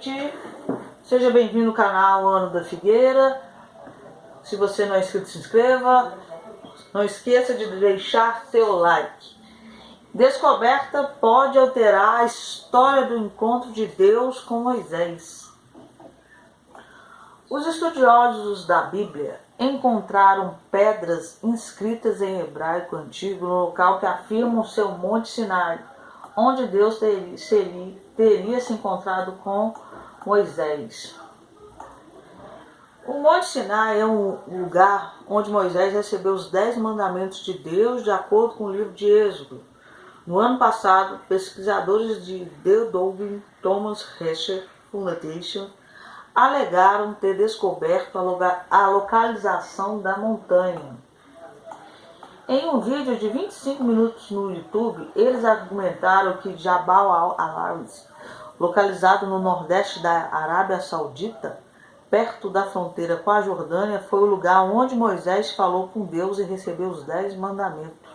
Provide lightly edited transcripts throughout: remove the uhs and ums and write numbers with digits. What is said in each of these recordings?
noite, seja bem-vindo ao canal Ana da Figueira. Se você não é inscrito, se inscreva. Não esqueça de deixar seu like. Descoberta pode alterar a história do encontro de Deus com Moisés. Os estudiosos da Bíblia encontraram pedras inscritas em hebraico antigo no local que afirmam ser o Monte Sinai, onde Deus teria se encontrado com Moisés. O Monte Sinai é um lugar onde Moisés recebeu os 10 mandamentos de Deus de acordo com o livro de Êxodo. No ano passado, pesquisadores de The Dowling Thomas Research Foundation alegaram ter descoberto a localização da montanha. Em um vídeo de 25 minutos no YouTube, eles argumentaram que Jabal al-Lawz, localizado no nordeste da Arábia Saudita, perto da fronteira com a Jordânia, foi o lugar onde Moisés falou com Deus e recebeu os 10 mandamentos.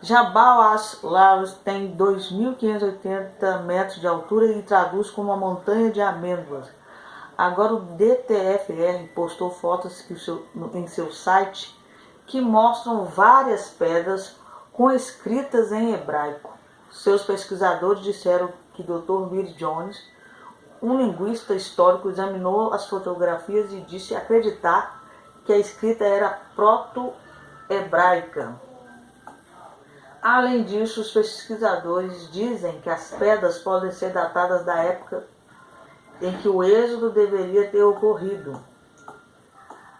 Jabal al-Lawz tem 2.580 metros de altura e traduz como uma montanha de amêndoas. Agora o DTFR postou fotos em seu site que mostram várias pedras com escritas em hebraico. Seus pesquisadores disseram que Dr. Bill Jones, um linguista histórico, examinou as fotografias e disse acreditar que a escrita era proto-hebraica. Além disso, os pesquisadores dizem que as pedras podem ser datadas da época em que o êxodo deveria ter ocorrido.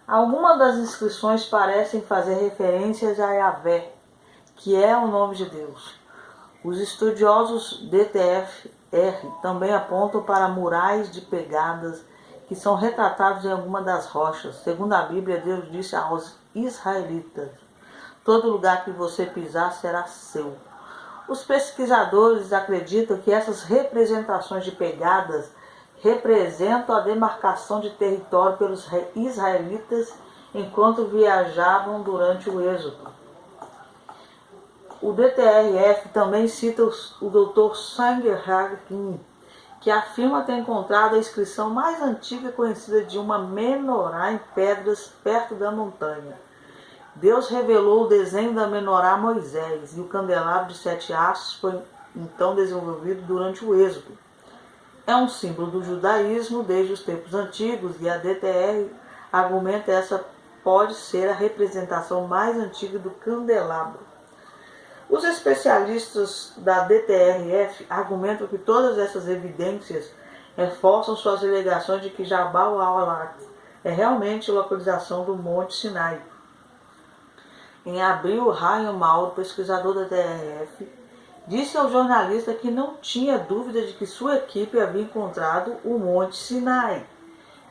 Algumas das inscrições parecem fazer referências a Yahvé, que é o nome de Deus. Os estudiosos DTFR também apontam para murais de pegadas que são retratados em alguma das rochas. Segundo a Bíblia, Deus disse aos israelitas: todo lugar que você pisar será seu. Os pesquisadores acreditam que essas representações de pegadas representam a demarcação de território pelos israelitas enquanto viajavam durante o êxodo. O DTRF também cita o Dr. Sanger Hagin, que afirma ter encontrado a inscrição mais antiga conhecida de uma menorá em pedras perto da montanha. Deus revelou o desenho da menorá a Moisés e o candelabro de 7 haços foi então desenvolvido durante o êxodo. É um símbolo do judaísmo desde os tempos antigos e a DTR argumenta que essa pode ser a representação mais antiga do candelabro. Os especialistas da DTRF argumentam que todas essas evidências reforçam suas alegações de que Jabal al-Lawz é realmente a localização do Monte Sinai. Em abril, Ryan Mauro, pesquisador da DTRF, disse ao jornalista que não tinha dúvida de que sua equipe havia encontrado o Monte Sinai.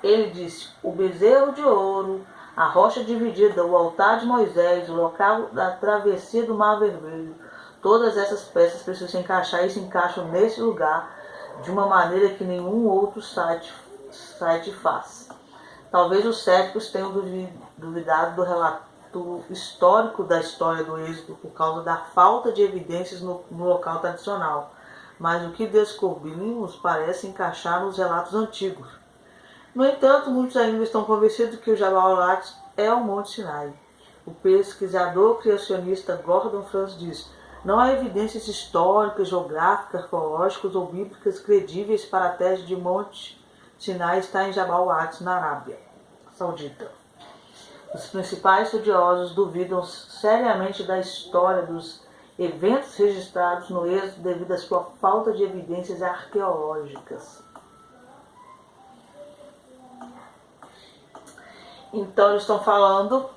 Ele disse: o bezerro de ouro, a rocha dividida, o altar de Moisés, o local da travessia do Mar Vermelho, todas essas peças precisam se encaixar e se encaixam nesse lugar de uma maneira que nenhum outro site faz. Talvez os céticos tenham duvidado do relato histórico da história do êxodo por causa da falta de evidências no local tradicional, mas o que descobrimos parece encaixar nos relatos antigos. No entanto, muitos ainda estão convencidos de que o Jabal al-Lawz é o Monte Sinai. O pesquisador criacionista Gordon Franz diz: não há evidências históricas, geográficas, arqueológicas ou bíblicas credíveis para a tese de Monte Sinai estar em Jabal al-Lawz, na Arábia Saudita. Os principais estudiosos duvidam seriamente da história dos eventos registrados no êxodo devido à sua falta de evidências arqueológicas. Então eles estão falando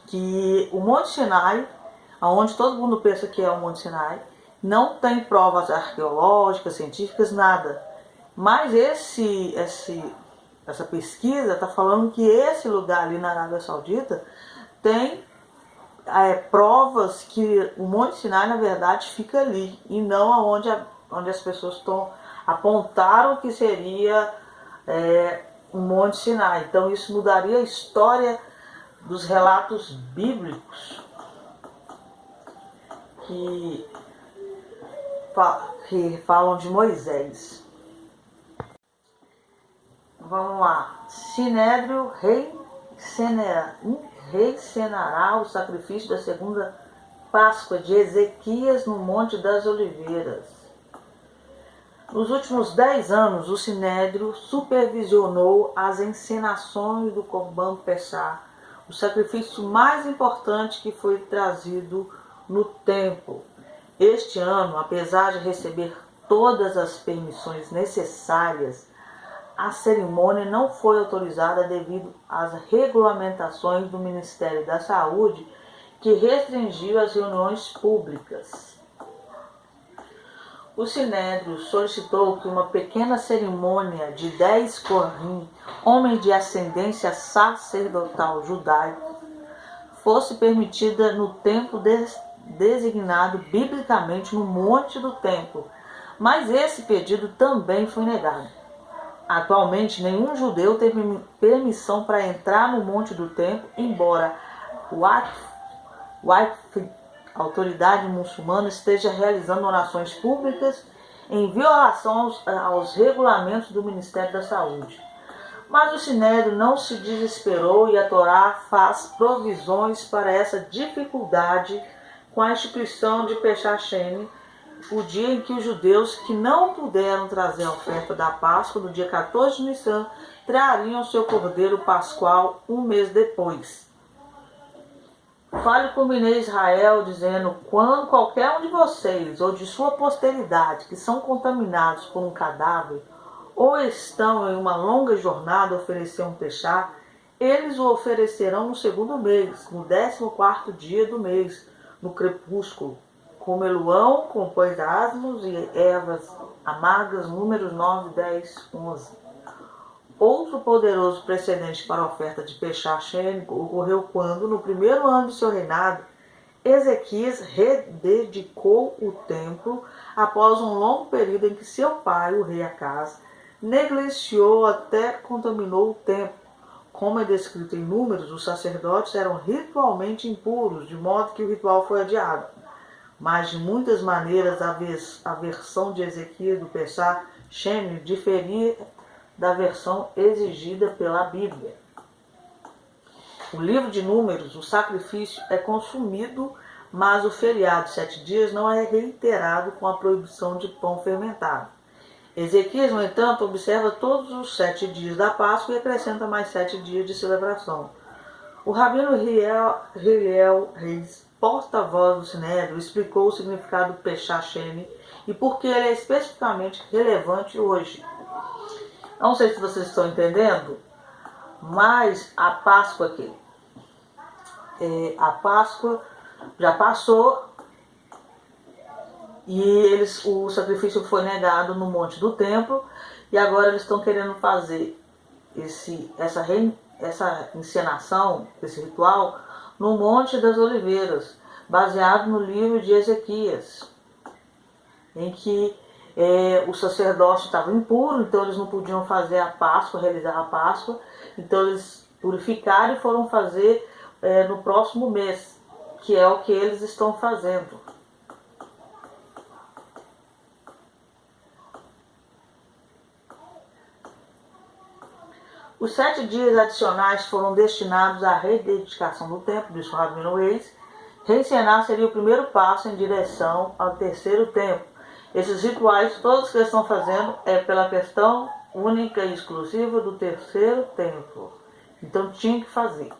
que o Monte Sinai, onde todo mundo pensa que é o Monte Sinai, não tem provas arqueológicas, científicas, nada. Mas essa pesquisa está falando que esse lugar ali na Arábia Saudita tem provas que o Monte Sinai, na verdade, fica ali e não onde as pessoas apontaram que seria o Monte Sinai. Então isso mudaria a história dos relatos bíblicos que falam de Moisés. Vamos lá. Sinédrio reencenará o sacrifício da segunda Páscoa de Ezequias no Monte das Oliveiras. Nos últimos 10 anos, o Sinédrio supervisionou as encenações do Corban Pessah, o sacrifício mais importante que foi trazido no templo. Este ano, apesar de receber todas as permissões necessárias, a cerimônia não foi autorizada devido às regulamentações do Ministério da Saúde, que restringiu as reuniões públicas. O Sinédrio solicitou que uma pequena cerimônia de 10 Kohanim, homens de ascendência sacerdotal judaica, fosse permitida no templo designado biblicamente no Monte do Templo, mas esse pedido também foi negado. Atualmente, nenhum judeu tem permissão para entrar no Monte do Templo, embora o Waqf, a autoridade muçulmana, esteja realizando orações públicas em violação aos regulamentos do Ministério da Saúde. Mas o Sinédrio não se desesperou e a Torá faz provisões para essa dificuldade com a instituição de Pesach Sheni, o dia em que os judeus que não puderam trazer a oferta da Páscoa, no dia 14 de Nissan, trariam seu cordeiro pascual um mês depois. Fale com o Bnei Israel, dizendo: quando qualquer um de vocês ou de sua posteridade que são contaminados por um cadáver ou estão em uma longa jornada oferecer um pechá, eles o oferecerão no segundo mês, no 14º dia do mês, no crepúsculo, comeluão com pães asmos e ervas amargas, números 9, 10, 11. Outro poderoso precedente para a oferta de Pesach Sheni ocorreu quando, no primeiro ano de seu reinado, Ezequias rededicou o templo após um longo período em que seu pai, o rei Acaz, negligenciou até contaminou o templo. Como é descrito em Números, os sacerdotes eram ritualmente impuros, de modo que o ritual foi adiado. Mas, de muitas maneiras, a versão de Ezequias do Pesach Sheni diferia da versão exigida pela Bíblia. No livro de Números, o sacrifício é consumido, mas o feriado de 7 dias não é reiterado com a proibição de pão fermentado. Ezequias, no entanto, observa todos os 7 dias da Páscoa e acrescenta mais 7 dias de celebração. O rabino Hillel Reis, porta-voz do Sinédrio, explicou o significado do Pesach Sheni e por que ele é especificamente relevante hoje. Não sei se vocês estão entendendo, mas a Páscoa aqui, a Páscoa já passou e o sacrifício foi negado no Monte do Templo e agora eles estão querendo fazer essa encenação, esse ritual, no Monte das Oliveiras, baseado no livro de Ezequias, em que o sacerdócio estava impuro, então eles não podiam fazer a Páscoa, realizar a Páscoa, então eles purificaram e foram fazer no próximo mês, que é o que eles estão fazendo. Os 7 dias adicionais foram destinados à rededicação do templo, disse o rabino Reis. Reencenar seria o primeiro passo em direção ao terceiro templo. Esses rituais, todos que eles estão fazendo, é pela questão única e exclusiva do terceiro templo. Então tinha que fazer.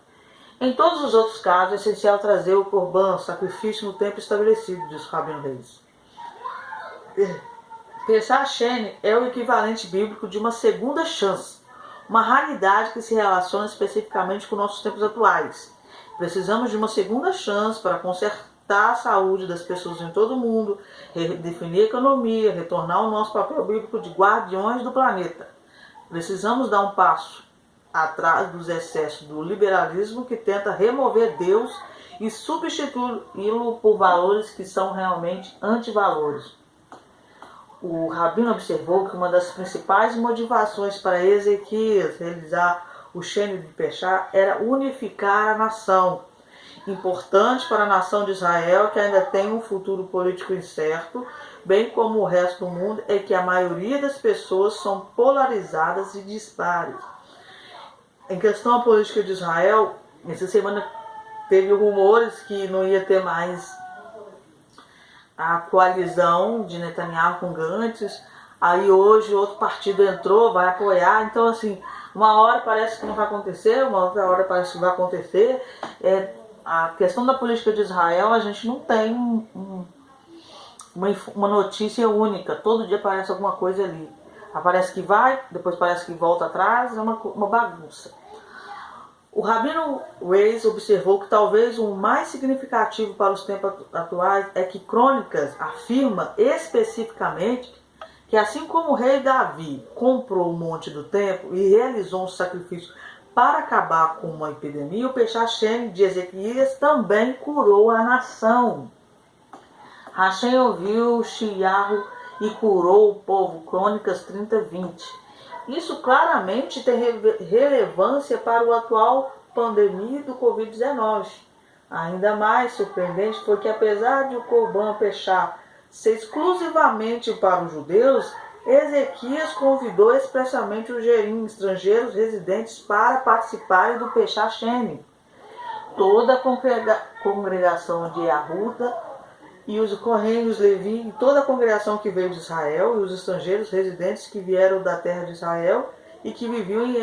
Em todos os outros casos, é essencial trazer o corban, sacrifício no tempo estabelecido, diz o rabino Reis. Pesach Sheni é o equivalente bíblico de uma segunda chance, uma raridade que se relaciona especificamente com nossos tempos atuais. Precisamos de uma segunda chance para consertar a saúde das pessoas em todo o mundo, redefinir a economia, retornar ao nosso papel bíblico de guardiões do planeta. Precisamos dar um passo atrás dos excessos do liberalismo que tenta remover Deus e substituí-lo por valores que são realmente antivalores. O rabino observou que uma das principais motivações para Ezequias realizar o Sheni de Pesach era unificar a nação. Importante para a nação de Israel, que ainda tem um futuro político incerto, bem como o resto do mundo, é que a maioria das pessoas são polarizadas e dispares. Em questão à política de Israel, essa semana teve rumores que não ia ter mais a coalizão de Netanyahu com Gantz. Aí hoje outro partido entrou, vai apoiar. Então assim, uma hora parece que não vai acontecer, uma outra hora parece que vai acontecer. A questão da política de Israel, a gente não tem uma notícia única. Todo dia aparece alguma coisa ali. Aparece que vai, depois parece que volta atrás, é uma bagunça. O Rabino Weiss observou que talvez o mais significativo para os tempos atuais é que Crônicas afirma especificamente que assim como o rei Davi comprou o monte do templo e realizou um sacrifício para acabar com uma epidemia, o Peixe Hashem de Ezequias também curou a nação. Hashem ouviu Shiyahu e curou o povo, Crônicas 30:20. Isso claramente tem relevância para o atual pandemia do Covid-19. Ainda mais surpreendente foi que, apesar de o Corban Peshá ser exclusivamente para os judeus, Ezequias convidou expressamente os gerim estrangeiros residentes para participarem do Peshá Hashem. Toda a congregação de Yehuda e os Kohen, os Levi, e toda a congregação que veio de Israel, e os estrangeiros residentes que vieram da terra de Israel e que viviam em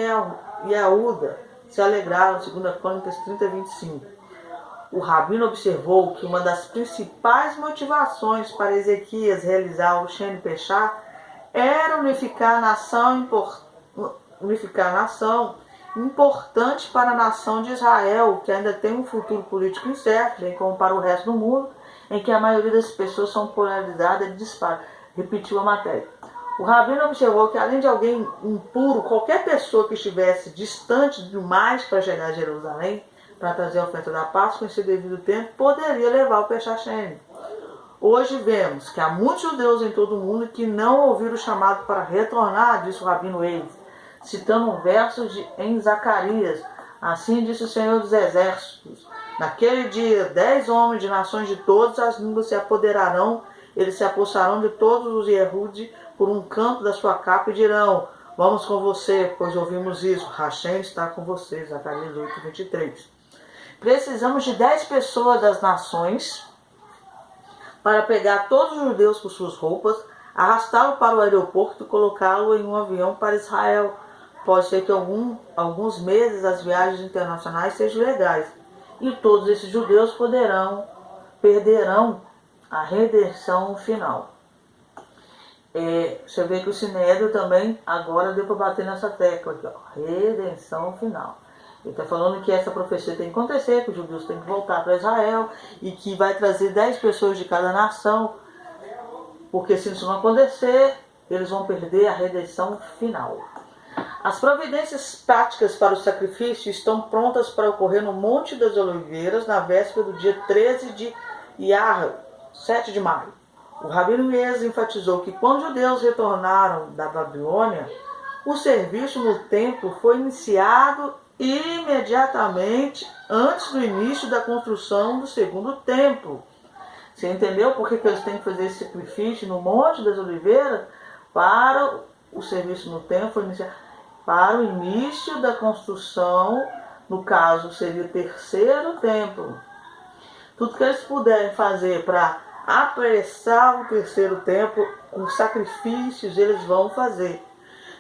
Yehuda, se alegraram, segundo a Crônicas 30:25. O Rabino observou que uma das principais motivações para Ezequias realizar o Shen Peshá era unificar a nação, importante para a nação de Israel, que ainda tem um futuro político incerto, bem como para o resto do mundo, em que a maioria das pessoas são polarizadas e disparam. Repetiu a matéria. O Rabino observou que, além de alguém impuro, qualquer pessoa que estivesse distante demais para chegar a Jerusalém, para trazer a oferta da Páscoa em seu devido tempo, poderia levar o Peixe Hashem. Hoje vemos que há muitos judeus em todo o mundo que não ouviram o chamado para retornar, disse o Rabino Weiss, citando um verso em Zacarias. Assim disse o Senhor dos Exércitos: naquele dia, 10 homens de nações de todas as línguas se apoderarão, eles se apossarão de todos os Yehudi por um canto da sua capa e dirão: vamos com você, pois ouvimos isso. Hashem está com você. Zacarias 8:23. Precisamos de 10 pessoas das nações para pegar todos os judeus por suas roupas, arrastá-lo para o aeroporto e colocá-lo em um avião para Israel. Pode ser que alguns meses as viagens internacionais sejam legais. E todos esses judeus perderão a redenção final. Você vê que o Sinédrio também agora deu para bater nessa tecla aqui, ó, redenção final. Ele está falando que essa profecia tem que acontecer, que os judeus têm que voltar para Israel e que vai trazer 10 pessoas de cada nação, porque se isso não acontecer, eles vão perder a redenção final. As providências práticas para o sacrifício estão prontas para ocorrer no Monte das Oliveiras, na véspera do dia 13 de Iyar, 7 de maio. O Rabino Weiss enfatizou que quando os judeus retornaram da Babilônia, o serviço no templo foi iniciado imediatamente antes do início da construção do segundo templo. Você entendeu por que eles têm que fazer esse sacrifício no Monte das Oliveiras? Para o serviço no templo foi iniciado para o início da construção, no caso seria o terceiro templo. Tudo que eles puderem fazer para apressar o terceiro templo, com sacrifícios, eles vão fazer.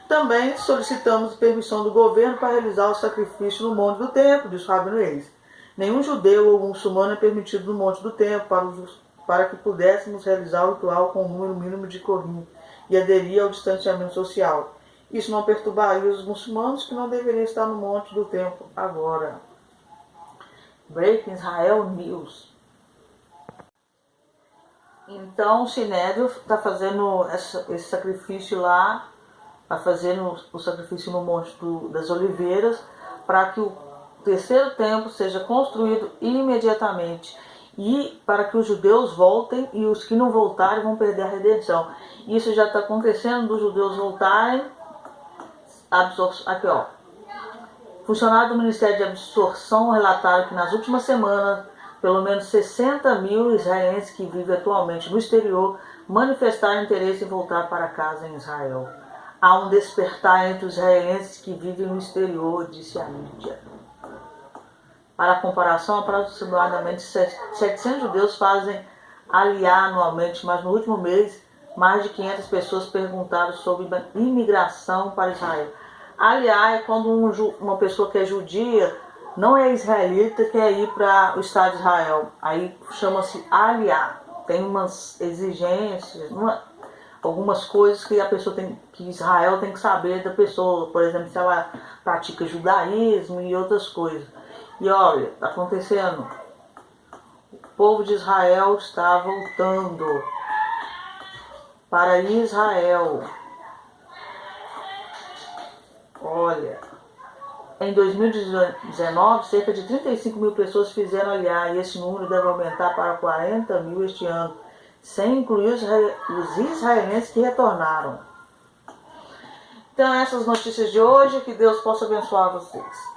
Também solicitamos permissão do governo para realizar o sacrifício no Monte do Templo, disse o Rabino Weiss. Nenhum judeu ou muçulmano é permitido no Monte do Templo para que pudéssemos realizar o ritual com o número mínimo de Korim e aderir ao distanciamento social. Isso não perturbaria os muçulmanos que não deveriam estar no Monte do Templo agora. Breaking Israel News. Então o Sinédrio está fazendo esse sacrifício lá, está fazendo o sacrifício no Monte das Oliveiras, para que o terceiro templo seja construído imediatamente e para que os judeus voltem, e os que não voltarem vão perder a redenção. Isso já está acontecendo, dos judeus voltarem. Aqui, ó. Funcionários do Ministério de Absorção relataram que nas últimas semanas, pelo menos 60 mil israelenses que vivem atualmente no exterior manifestaram interesse em voltar para casa em Israel. Há um despertar entre os israelenses que vivem no exterior, disse a mídia. Para comparação, aproximadamente 700 judeus fazem aliar anualmente, mas no último mês, mais de 500 pessoas perguntaram sobre imigração para Israel. Aliar é quando uma pessoa que é judia, não é israelita, quer ir para o Estado de Israel. Aí chama-se aliar. Tem umas exigências, algumas coisas que a pessoa tem, que Israel tem que saber da pessoa. Por exemplo, se ela pratica judaísmo e outras coisas. E olha, está acontecendo. O povo de Israel está voltando para Israel. Olha, em 2019, cerca de 35 mil pessoas fizeram aliar e esse número deve aumentar para 40 mil este ano, sem incluir os israelenses que retornaram. Então, essas notícias de hoje, que Deus possa abençoar vocês.